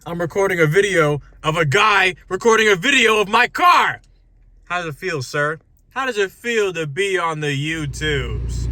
I'm recording a video of a guy recording a video of my car. How does it feel, sir? How does it feel to be on the YouTubes?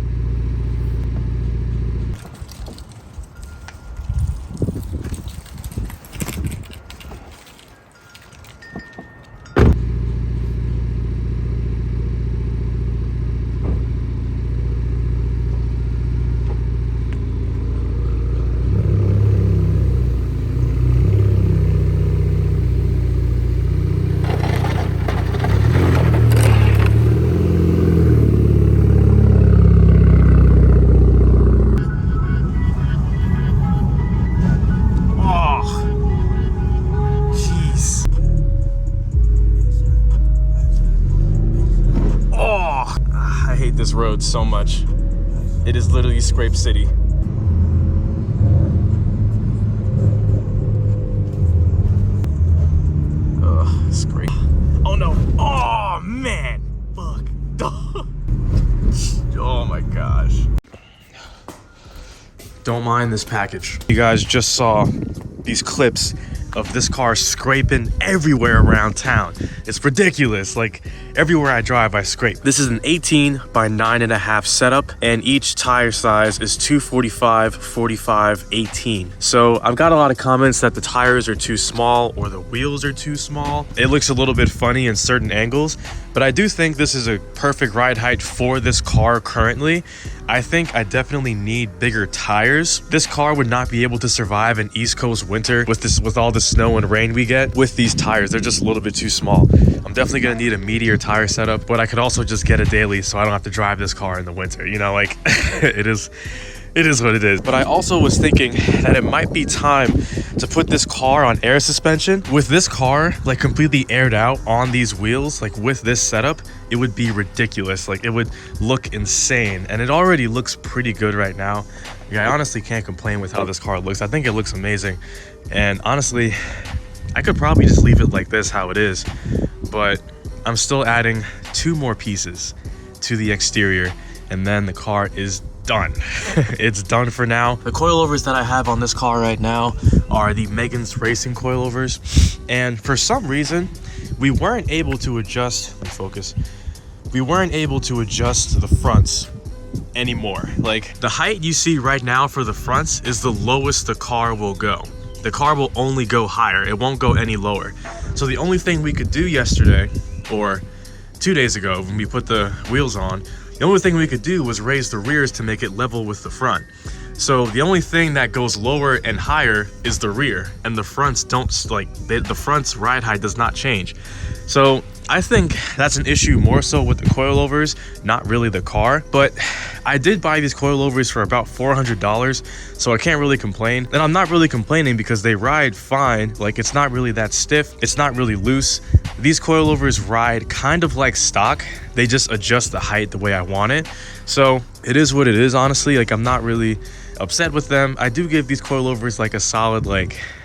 I hate this road so much. It is literally Scrape City. Ugh, scrape. Oh no. Oh man. Fuck. Oh my gosh. Don't mind this package. You guys just saw these clips of this car scraping everywhere around town. It's ridiculous. Like everywhere I drive, I scrape. This is an 18 by 9.5 setup, and each tire size is 245, 45, 18. So I've got a lot of comments that the tires are too small or the wheels are too small. It looks a little bit funny in certain angles, but I do think this is a perfect ride height for this car currently. I think I definitely need bigger tires. This car would not be able to survive an East Coast winter with all the snow and rain we get with these tires. They're just a little bit too small. I'm definitely gonna need a meatier tire setup, but I could also just get a daily so I don't have to drive this car in the winter. You know, like it is what it is. But I also was thinking that it might be time to put this car on air suspension. With this car like completely aired out on these wheels, like with this setup, it would be ridiculous. Like it would look insane, and it already looks pretty good right now. Yeah, I honestly can't complain with how this car looks. I think it looks amazing, and honestly I could probably just leave it like this, how it is, but I'm still adding 2 more pieces to the exterior, and then the car is done. It's done for now. The coilovers that I have on this car right now are the Megan's Racing coilovers, and for some reason we weren't able to adjust we weren't able to adjust the fronts anymore. Like the height you see right now for the fronts is the lowest the car will go. The car will only go higher, it won't go any lower. So the only thing we could do yesterday, or 2 days ago when we put the wheels on, the only thing we could do was raise the rears to make it level with the front. So the only thing that goes lower and higher is the rear, and the fronts don't, the front's ride height does not change. So I think that's an issue more so with the coilovers, not really the car. But I did buy these coilovers for about $400, so I can't really complain. And I'm not really complaining because they ride fine. Like it's not really that stiff, it's not really loose. These coilovers ride kind of like stock. They just adjust the height the way I want it. So it is what it is, honestly. Like I'm not really upset with them. I do give these coilovers like a solid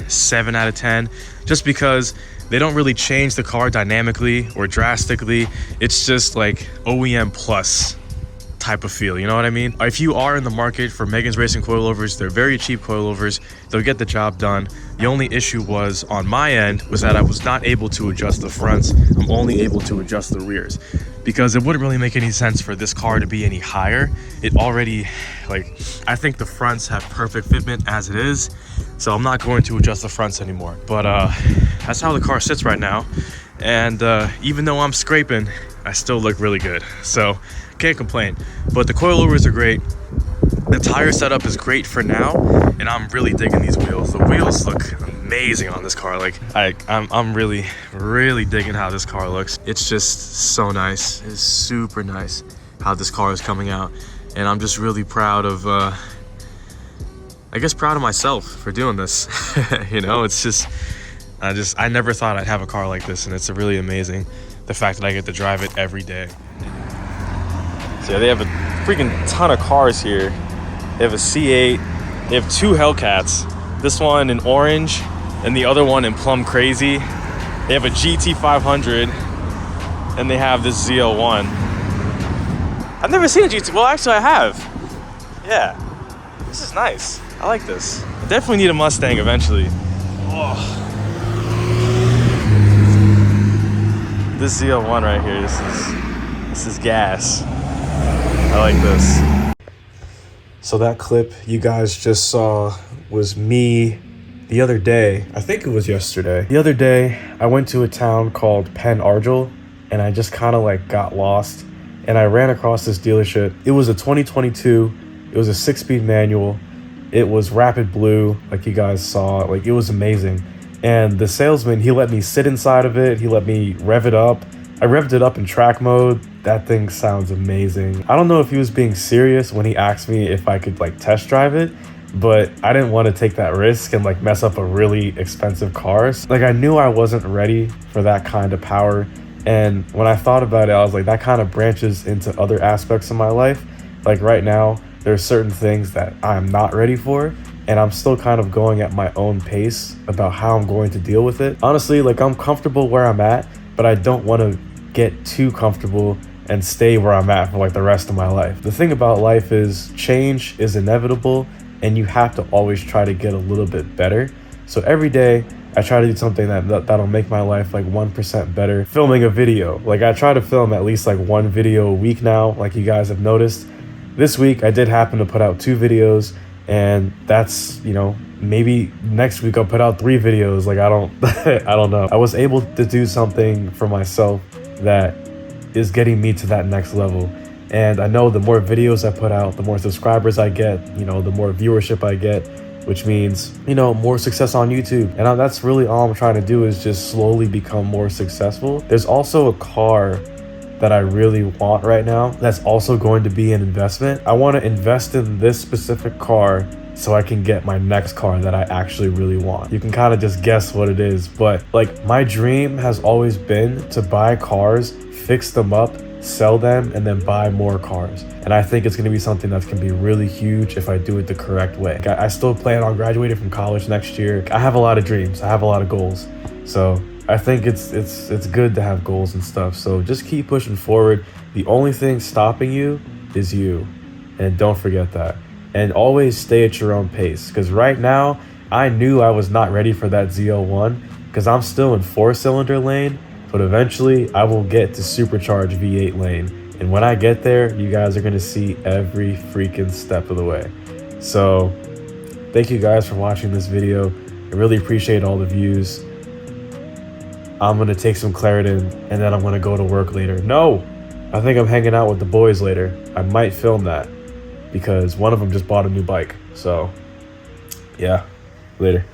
7 out of 10, just because they don't really change the car dynamically or drastically. It's just like OEM plus type of feel, you know what I mean? If you are in the market for Megan's Racing coilovers, they're very cheap coilovers. They'll get the job done. The only issue was on my end was that I was not able to adjust the fronts. I'm only able to adjust the rears, because it wouldn't really make any sense for this car to be any higher. It already, I think the fronts have perfect fitment as it is, so I'm not going to adjust the fronts anymore. But that's how the car sits right now, and even though I'm scraping, I still look really good, so can't complain. But the coilovers are great. The tire setup is great for now, and I'm really digging these wheels. The wheels look amazing on this car. I'm really digging how this car looks. It's just so nice. It's super nice how this car is coming out, and I'm just really proud of proud of myself for doing this. You know, it's just I never thought I'd have a car like this, and it's really amazing the fact that I get to drive it every day. So yeah, they have a freaking ton of cars here. They have a C8, they have 2 Hellcats, this one in orange and the other one in plum crazy. They have a GT500, and they have this ZL1. I've never seen a GT, well actually I have. Yeah, this is nice, I like this. I definitely need a Mustang eventually. Oh. This ZL1 right here, this is gas. I like this. So that clip you guys just saw was me the other day. I think it was yesterday. The other day, I went to a town called Penn Argyll, and I just kind of like got lost. And I ran across this dealership. It was a 2022. It was a 6-speed manual. It was rapid blue, like you guys saw. Like, it was amazing. And the salesman, he let me sit inside of it. He let me rev it up. I revved it up in track mode. That thing sounds amazing. I don't know if he was being serious when he asked me if I could like test drive it, but I didn't want to take that risk and like mess up a really expensive car. Like, I knew I wasn't ready for that kind of power. And when I thought about it, I was like, that kind of branches into other aspects of my life. Like right now, there's certain things that I'm not ready for, and I'm still kind of going at my own pace about how I'm going to deal with it. Honestly, like, I'm comfortable where I'm at, but I don't want to get too comfortable and stay where I'm at for like the rest of my life. The thing about life is change is inevitable, and you have to always try to get a little bit better. So every day I try to do something that'll make my life like 1% better. Filming a video, like I try to film at least like 1 video a week now, like you guys have noticed. This week I did happen to put out 2 videos, and that's, you know, maybe next week I'll put out 3 videos. Like, I don't I don't know. I was able to do something for myself that is getting me to that next level. And I know the more videos I put out, the more subscribers I get, you know, the more viewership I get, which means, you know, more success on YouTube. And that's really all I'm trying to do, is just slowly become more successful. There's also a car that I really want right now that's also going to be an investment. I want to invest in this specific car so I can get my next car that I actually really want. You can kind of just guess what it is, but like, my dream has always been to buy cars, fix them up, sell them, and then buy more cars. And I think it's going to be something that's going to be really huge if I do it the correct way. I still plan on graduating from college next year. I have a lot of dreams. I have a lot of goals. So I think it's good to have goals and stuff. So just keep pushing forward. The only thing stopping you is you. And don't forget that. And always stay at your own pace. Because right now, I knew I was not ready for that ZL1 because I'm still in 4-cylinder lane. But eventually, I will get to supercharged V8 lane. And when I get there, you guys are going to see every freaking step of the way. So thank you guys for watching this video. I really appreciate all the views. I'm going to take some Claritin, and then I'm going to go to work later. No, I think I'm hanging out with the boys later. I might film that because one of them just bought a new bike. So yeah, later.